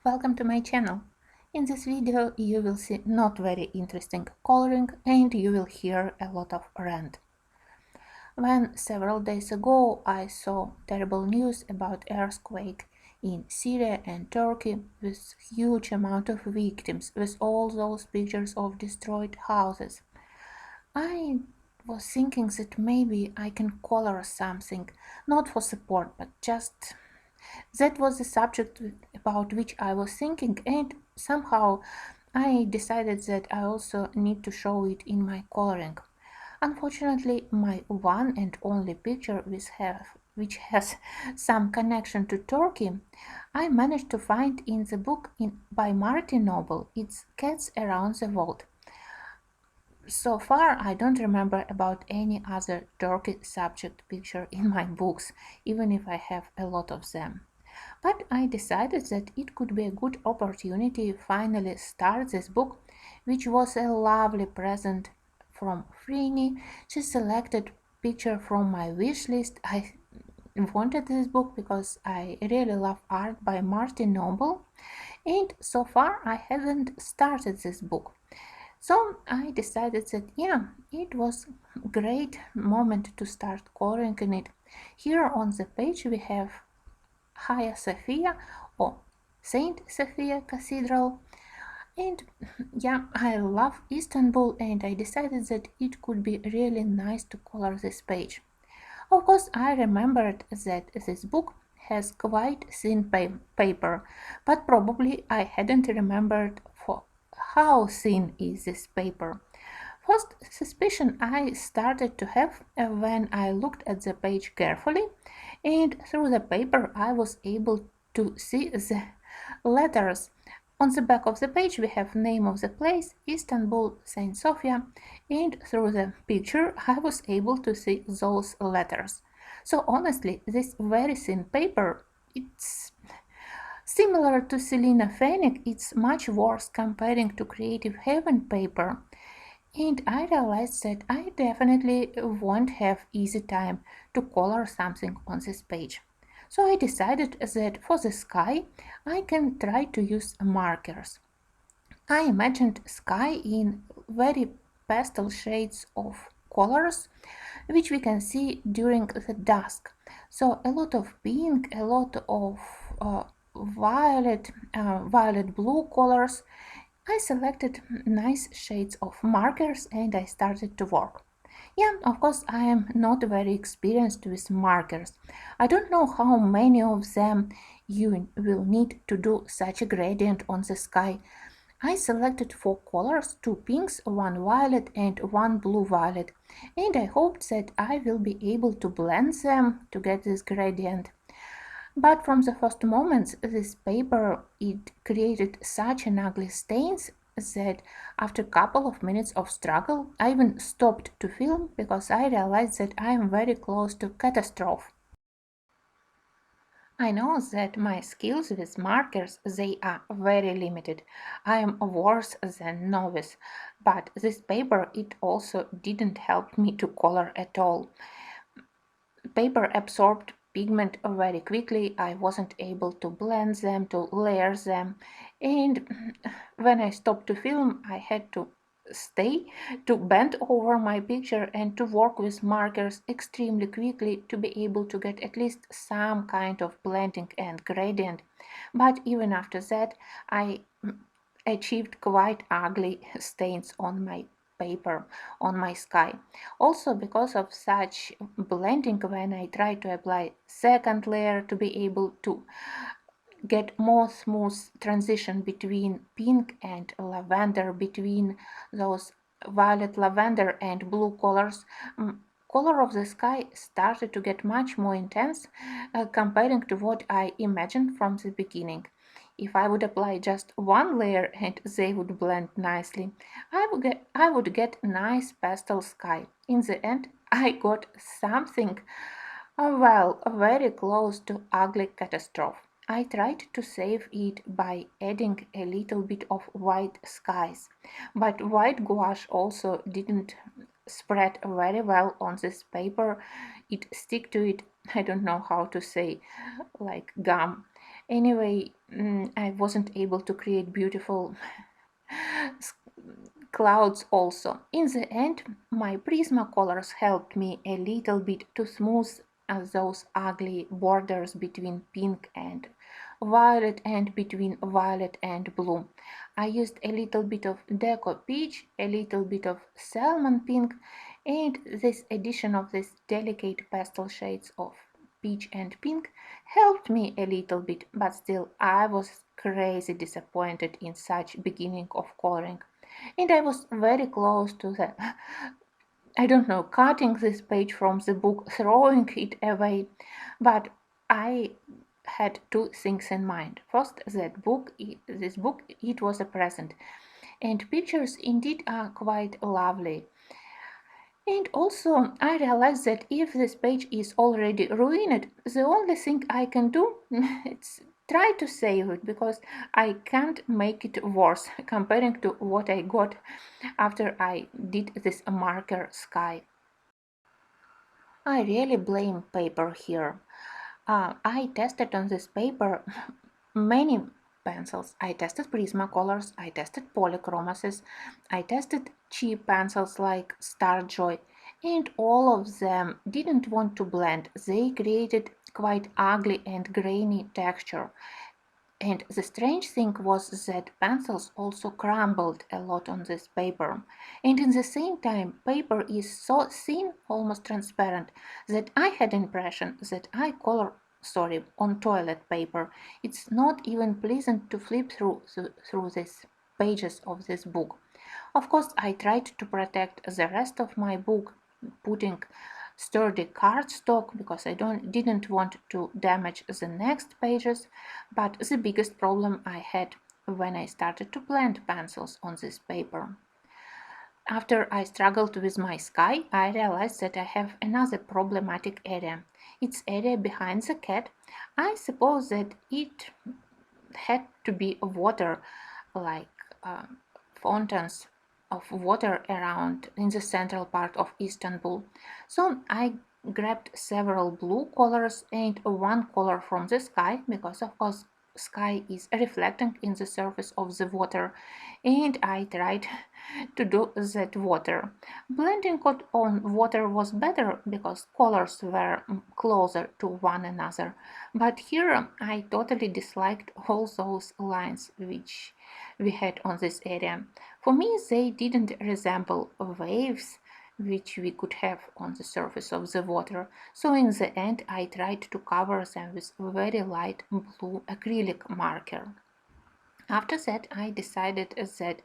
Welcome to my channel. In this video you will see not very interesting coloring and you will hear a lot of rant. When several days ago I saw terrible news about earthquake in Syria and Turkey with huge amount of victims, with all those pictures of destroyed houses, I was thinking that maybe I can color something, not for support, but just that was the subject about which I was thinking, and somehow I decided that I also need to show it in my coloring. Unfortunately, my one and only picture which has some connection to Turkey, I managed to find in the book by Martin Noble. It's Cats Around the World. So far, I don't remember about any other Turkey subject picture in my books, even if I have a lot of them. But I decided that it could be a good opportunity to finally start this book, which was a lovely present from Frini. She selected picture from my wish list. I wanted this book because I really love art by Martin Noble, and so far I haven't started this book. So I decided that it was a great moment to start coloring in it. Here on the page we have Hagia Sophia or Saint Sophia Cathedral, and I love Istanbul, and I decided that it could be really nice to color this page. Of course, I remembered that this book has quite thin paper, but probably I hadn't remembered for how thin is this paper. First suspicion I started to have when I looked at the page carefully, and through the paper I was able to see the letters. On the back of the page we have name of the place, Istanbul, Saint Sophia, and through the picture I was able to see those letters. So honestly, this very thin paper, it's similar to Selina Fenwick, it's much worse comparing to Creative Haven paper. And I realized that I definitely won't have easy time to color something on this page. So I decided that for the sky I can try to use markers. I imagined sky in very pastel shades of colors which we can see during the dusk. So a lot of pink, a lot of violet blue colors. I selected nice shades of markers and I started to work. Of course, I am not very experienced with markers. I don't know how many of them you will need to do such a gradient on the sky. I selected 4 colors, 2 pinks, 1 violet and 1 blue-violet, and I hoped that I will be able to blend them to get this gradient. But from the first moments, this paper, it created such an ugly stains that after a couple of minutes of struggle, I even stopped to film because I realized that I am very close to catastrophe. I know that my skills with markers, they are very limited. I am worse than novice, but this paper, it also didn't help me to color at all. Paper absorbed pigment very quickly. I wasn't able to blend them, to layer them, and when I stopped to film, I had to stay, to bend over my picture and to work with markers extremely quickly to be able to get at least some kind of blending and gradient. But even after that, I achieved quite ugly stains on my paper, on my sky. Also because of such blending, when I try to apply second layer to be able to get more smooth transition between pink and lavender, between those violet, lavender and blue colors, color of the sky started to get much more intense comparing to what I imagined from the beginning. If I would apply just one layer and they would blend nicely, I would get nice pastel sky. In the end, I got something, very close to ugly catastrophe. I tried to save it by adding a little bit of white skies, but white gouache also didn't spread very well on this paper. It stick to it, I don't know how to say, like gum. Anyway, I wasn't able to create beautiful s- clouds also. In the end, my Prismacolors helped me a little bit to smooth those ugly borders between pink and violet and between violet and blue. I used a little bit of deco peach, a little bit of salmon pink, and this addition of these delicate pastel shades of peach and pink helped me a little bit, but still I was crazy disappointed in such beginning of coloring. And I was very close to the, I don't know, cutting this page from the book, throwing it away. But I had two things in mind. First, this book, it was a present. And pictures indeed are quite lovely. And also, I realized that if this page is already ruined, the only thing I can do is try to save it because I can't make it worse comparing to what I got after I did this marker sky. I really blame paper here. I tested on this paper many pencils. I tested Prismacolors, I tested polychromases, I tested cheap pencils like Starjoy, and all of them didn't want to blend. They created quite ugly and grainy texture. And the strange thing was that pencils also crumbled a lot on this paper. And in the same time, paper is so thin, almost transparent, that I had impression that I color on toilet paper. It's not even pleasant to flip through these pages of this book. Of course, I tried to protect the rest of my book, putting sturdy cardstock because I didn't want to damage the next pages, but the biggest problem I had when I started to blend pencils on this paper. After I struggled with my sky, I realized that I have another problematic area. It's area behind the cat. I suppose that it had to be water, like uh, fountains of water around in the central part of Istanbul. So I grabbed several blue colors and one color from the sky because of course sky is reflecting in the surface of the water, and I tried to do that water. Blending it on water was better because colors were closer to one another, but here I totally disliked all those lines which we had on this area. For me, they didn't resemble waves which we could have on the surface of the water, so in the end I tried to cover them with very light blue acrylic marker. After that, I decided that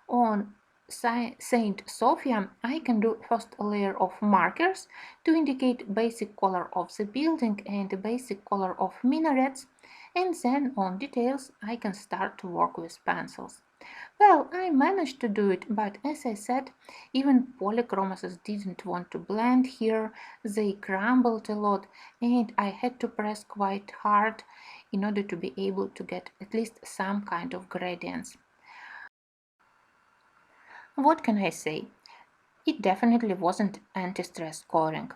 on Saint Sophia, I can do first a layer of markers to indicate basic color of the building and basic color of minarets, and then on details I can start to work with pencils. Well, I managed to do it, but as I said, even polychromases didn't want to blend here, they crumbled a lot, and I had to press quite hard in order to be able to get at least some kind of gradients. What can I say? It definitely wasn't anti-stress coloring.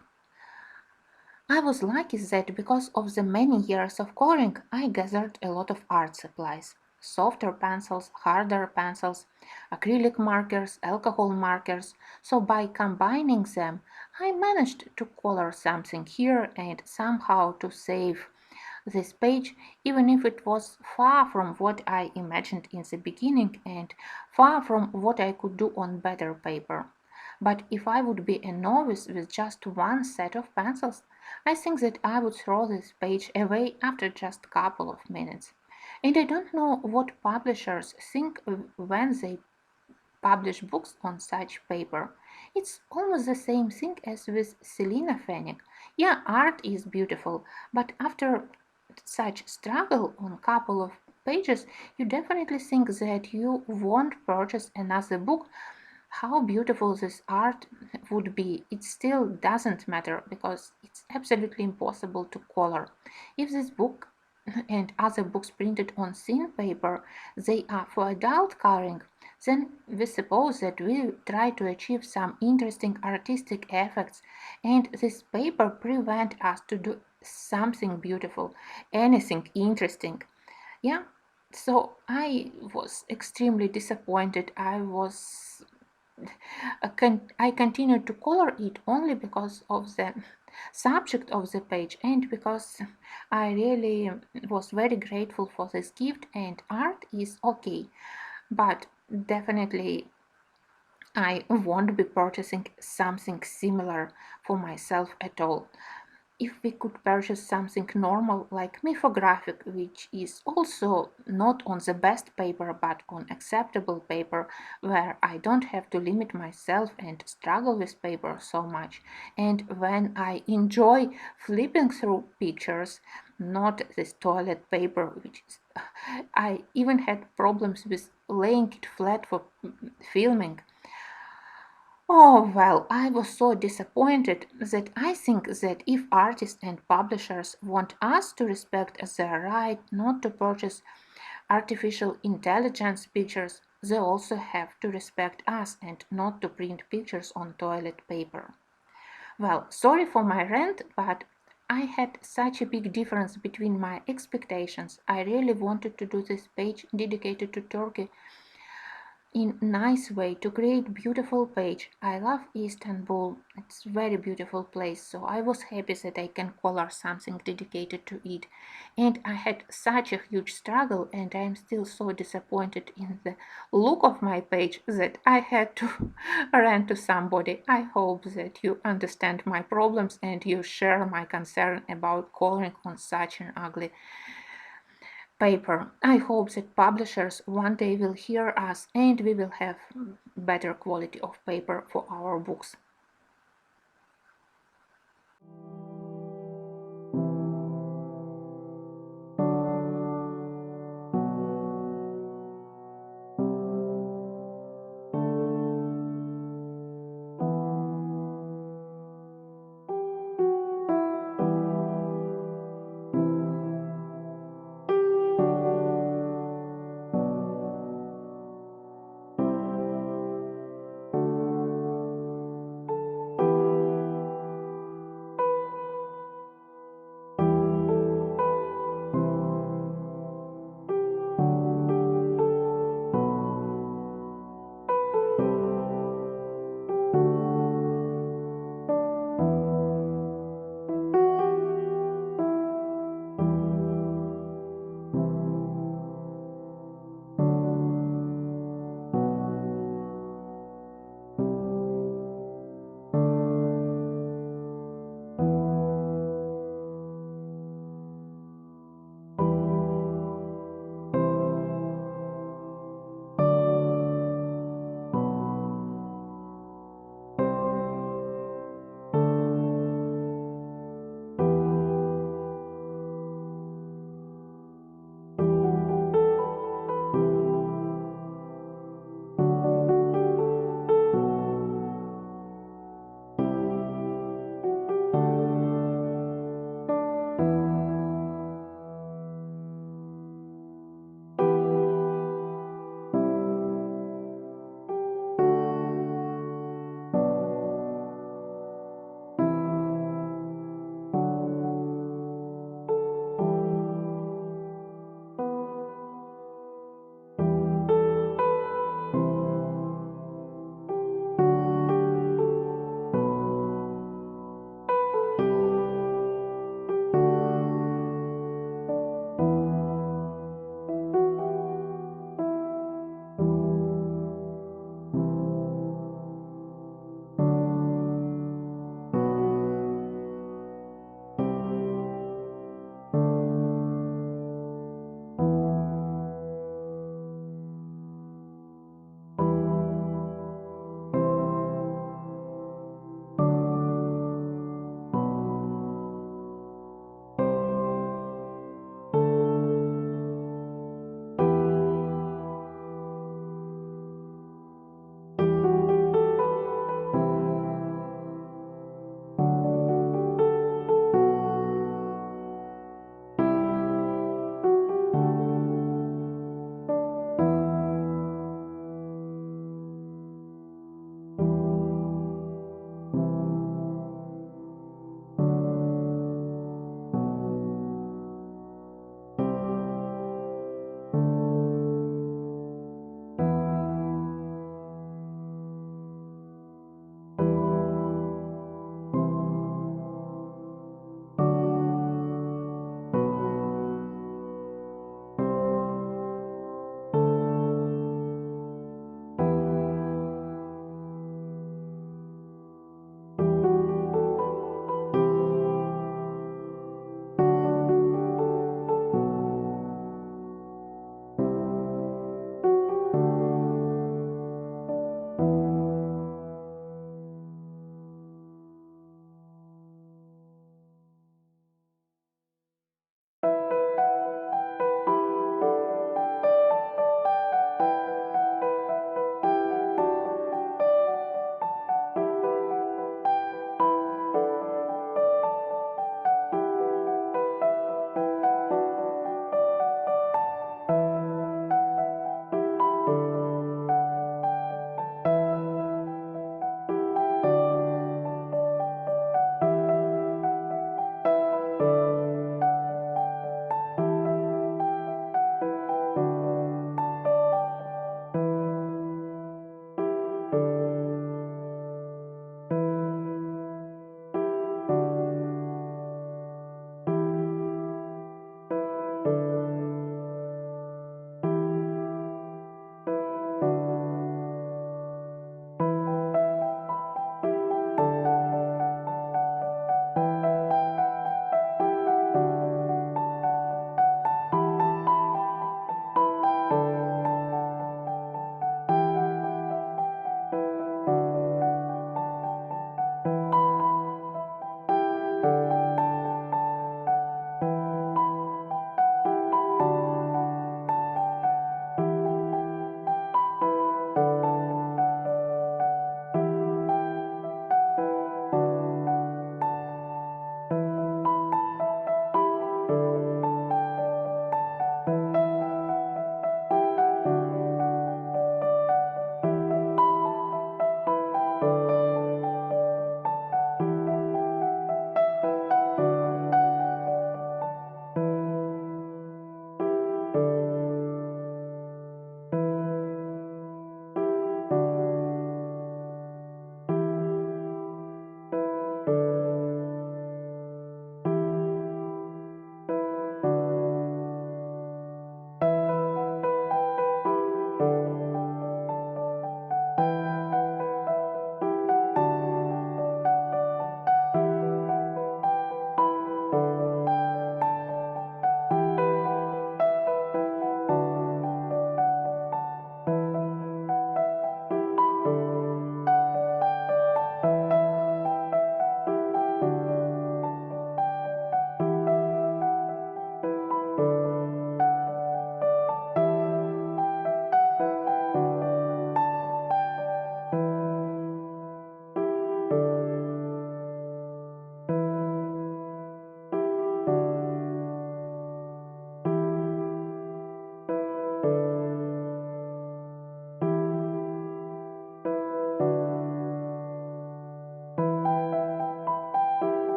I was lucky that because of the many years of coloring, I gathered a lot of art supplies. Softer pencils, harder pencils, acrylic markers, alcohol markers. So by combining them, I managed to color something here and somehow to save this page, even if it was far from what I imagined in the beginning and far from what I could do on better paper. But if I would be a novice with just one set of pencils, I think that I would throw this page away after just a couple of minutes. And I don't know what publishers think when they publish books on such paper. It's almost the same thing as with Selina Fennick. Yeah, art is beautiful, but after such struggle on a couple of pages, you definitely think that you won't purchase another book. How beautiful this art would be, it still doesn't matter because it's absolutely impossible to color. If this book and other books printed on thin paper, they are for adult coloring, then we suppose that we try to achieve some interesting artistic effects, and this paper prevent us to do something beautiful, anything interesting. Yeah, so I was extremely disappointed. I continued to color it only because of the subject of the page and because I really was very grateful for this gift, and art is okay, but definitely I won't be purchasing something similar for myself at all. If we could purchase something normal like mythographic, which is also not on the best paper but on acceptable paper, where I don't have to limit myself and struggle with paper so much, and when I enjoy flipping through pictures, not this toilet paper, which is, I even had problems with laying it flat for filming. Oh, well, I was so disappointed that I think that if artists and publishers want us to respect their right not to purchase artificial intelligence pictures, they also have to respect us and not to print pictures on toilet paper. Well, sorry for my rant, but I had such a big difference between my expectations. I really wanted to do this page dedicated to Turkey in nice way to create beautiful page. I love Istanbul. It's very beautiful place, so I was happy that I can color something dedicated to it. And I had such a huge struggle, and I am still so disappointed in the look of my page that I had to rant to somebody. I hope that you understand my problems and you share my concern about coloring on such an ugly paper. I hope that publishers one day will hear us and we will have better quality of paper for our books.